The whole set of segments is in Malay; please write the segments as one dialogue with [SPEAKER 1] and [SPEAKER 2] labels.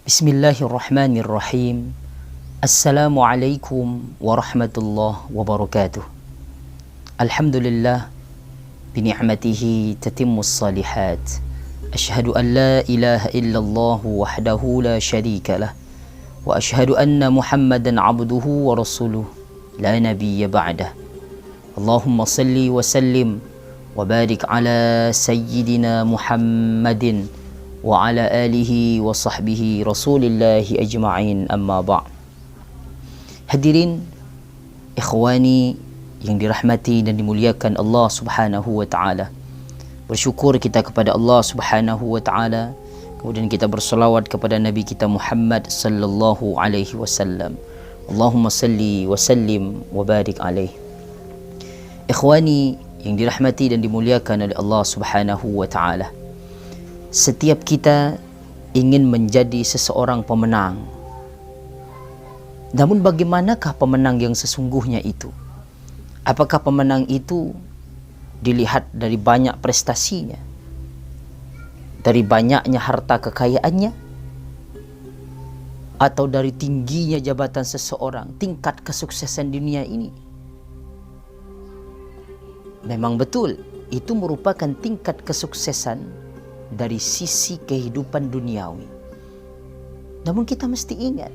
[SPEAKER 1] Bismillahirrahmanirrahim. Assalamualaikum warahmatullahi wabarakatuh. Alhamdulillah bini'matihi tatimmus salihat. Ashhadu an la ilaha illallah wahdahu la syarika lah. Wa ashhadu anna Muhammadan abduhu wa rasuluh la nabiyya ba'dah. Allahumma salli wa sallim wa barik ala sayyidina Muhammadin wa ala alihi wa sahbihi rasulillahi ajma'in, amma ba'. Hadirin ikhwani yang dirahmati dan dimuliakan Allah subhanahu wa ta'ala, bersyukur kita kepada Allah subhanahu wa ta'ala, kemudian kita berselawat kepada Nabi kita Muhammad sallallahu alaihi wasallam. Allahumma salli wa sallim wa barik alaih. Ikhwani yang dirahmati dan dimuliakan oleh Allah subhanahu wa ta'ala, setiap kita ingin menjadi seseorang pemenang. Namun bagaimanakah pemenang yang sesungguhnya itu? Apakah pemenang itu dilihat dari banyak prestasinya, dari banyaknya harta kekayaannya, atau dari tingginya jabatan seseorang, tingkat kesuksesan dunia ini? Memang betul, itu merupakan tingkat kesuksesan dari sisi kehidupan duniawi. Namun kita mesti ingat,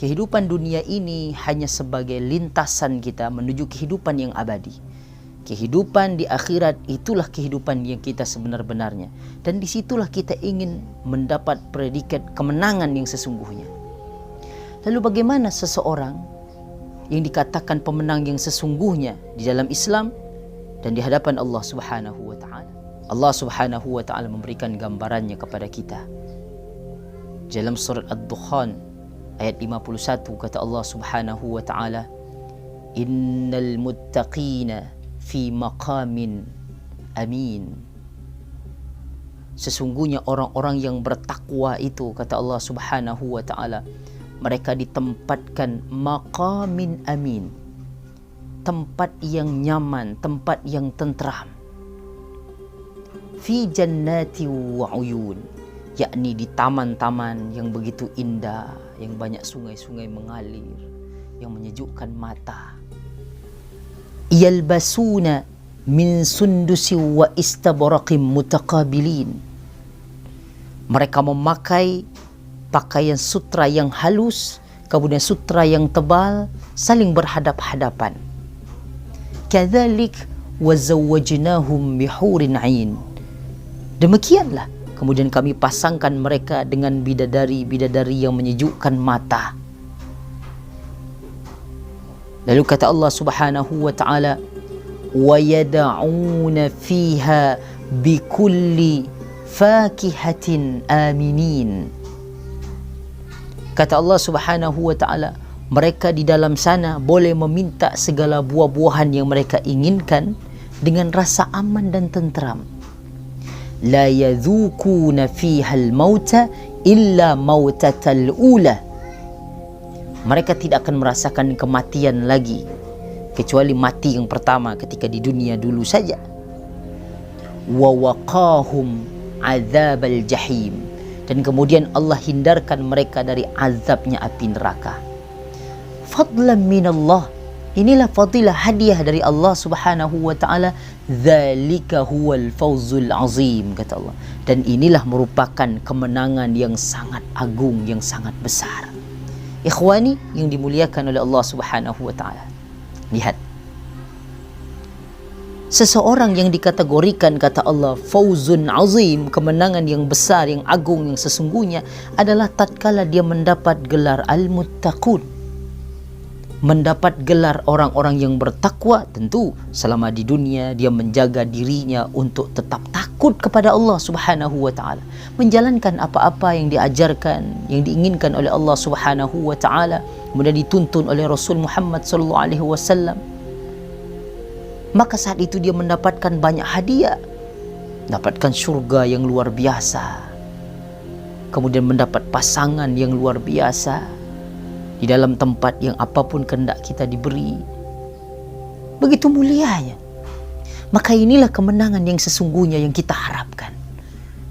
[SPEAKER 1] kehidupan dunia ini hanya sebagai lintasan kita menuju kehidupan yang abadi. Kehidupan di akhirat itulah kehidupan yang kita sebenar-benarnya, dan disitulah kita ingin mendapat predikat kemenangan yang sesungguhnya. Lalu bagaimana seseorang yang dikatakan pemenang yang sesungguhnya di dalam Islam dan di hadapan Allah subhanahu wa ta'ala? Allah subhanahu wa ta'ala memberikan gambarannya kepada kita dalam surat Ad-Dukhan ayat 51. Kata Allah subhanahu wa ta'ala, innal muttaqina fi maqamin amin. Sesungguhnya orang-orang yang bertakwa itu, kata Allah subhanahu wa ta'ala, mereka ditempatkan maqamin amin, tempat yang nyaman, tempat yang tentram. Fi jannati wa uyun, yakni di taman-taman yang begitu indah, yang banyak sungai-sungai mengalir, yang menyejukkan mata. Yalbasuna min sundusi wa istabraqim mutaqabilin. Mereka memakai pakaian sutra yang halus, kemudian sutra yang tebal, saling berhadap-hadapan. Kadzalik wa zawwajnahum bihurin 'ain. Demikianlah kemudian kami pasangkan mereka dengan bidadari-bidadari yang menyejukkan mata. Lalu kata Allah subhanahu wa ta'ala, wa yad'una fiha bikulli fakihatin aminin. Kata Allah subhanahu wa ta'ala, mereka di dalam sana boleh meminta segala buah-buahan yang mereka inginkan dengan rasa aman dan tentram. La yadhukuna fiha al-mauta illa mautatal ula. Mereka tidak akan merasakan kematian lagi kecuali mati yang pertama ketika di dunia dulu saja. Wa waqahum adzabal jahim, dan kemudian Allah hindarkan mereka dari azabnya api neraka. Fadlan minallah, inilah fadilah, hadiah dari Allah subhanahu wa ta'ala. Dzalika huwal fawzul azim, kata Allah, dan inilah merupakan kemenangan yang sangat agung, yang sangat besar. Ikhwani yang dimuliakan oleh Allah subhanahu wa ta'ala, lihat, seseorang yang dikategorikan, kata Allah, fawzun azim, kemenangan yang besar, yang agung, yang sesungguhnya adalah tatkala dia mendapat gelar al-muttaqun, mendapat gelar orang-orang yang bertakwa. Tentu selama di dunia dia menjaga dirinya untuk tetap takut kepada Allah subhanahu wa ta'ala, menjalankan apa-apa yang diajarkan, yang diinginkan oleh Allah subhanahu wa ta'ala, kemudian dituntun oleh Rasul Muhammad sallallahu alaihi wasallam. Maka saat itu dia mendapatkan banyak hadiah, mendapatkan surga yang luar biasa, kemudian mendapat pasangan yang luar biasa di dalam tempat yang apapun kehendak kita diberi. Begitu mulianya. Maka inilah kemenangan yang sesungguhnya yang kita harapkan.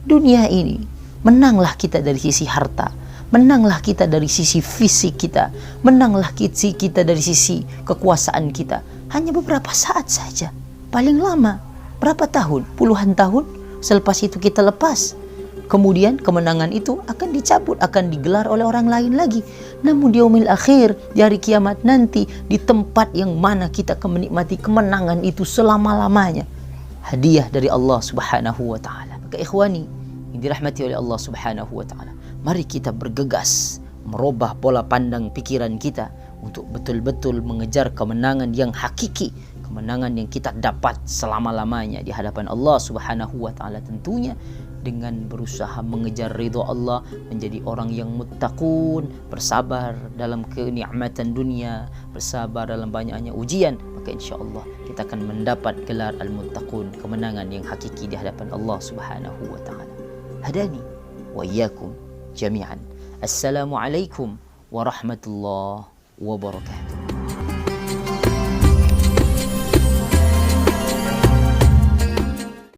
[SPEAKER 1] Dunia ini, menanglah kita dari sisi harta, menanglah kita dari sisi fisik kita, menanglah kita dari sisi kekuasaan kita. Hanya beberapa saat saja, paling lama berapa tahun, puluhan tahun, selepas itu kita lepas. Kemudian kemenangan itu akan dicabut, akan digelar oleh orang lain lagi. Namun di yaumil akhir, di hari kiamat nanti, di tempat yang mana kita akan menikmati kemenangan itu selama-lamanya, hadiah dari Allah Subhanahu wa taala. Maka ikhwani yang dirahmati oleh Allah Subhanahu wa taala, mari kita bergegas merubah pola pandang pikiran kita untuk betul-betul mengejar kemenangan yang hakiki, kemenangan yang kita dapat selama-lamanya di hadapan Allah Subhanahu wa taala, tentunya dengan berusaha mengejar ridha Allah, menjadi orang yang muttaqun, bersabar dalam kenikmatan dunia, bersabar dalam banyaknya ujian, maka insya-Allah kita akan mendapat gelar al-muttaqun, kemenangan yang hakiki di hadapan Allah Subhanahu wa taala. Hadani wa iyyakum jami'an. Assalamualaikum warahmatullahi wabarakatuh.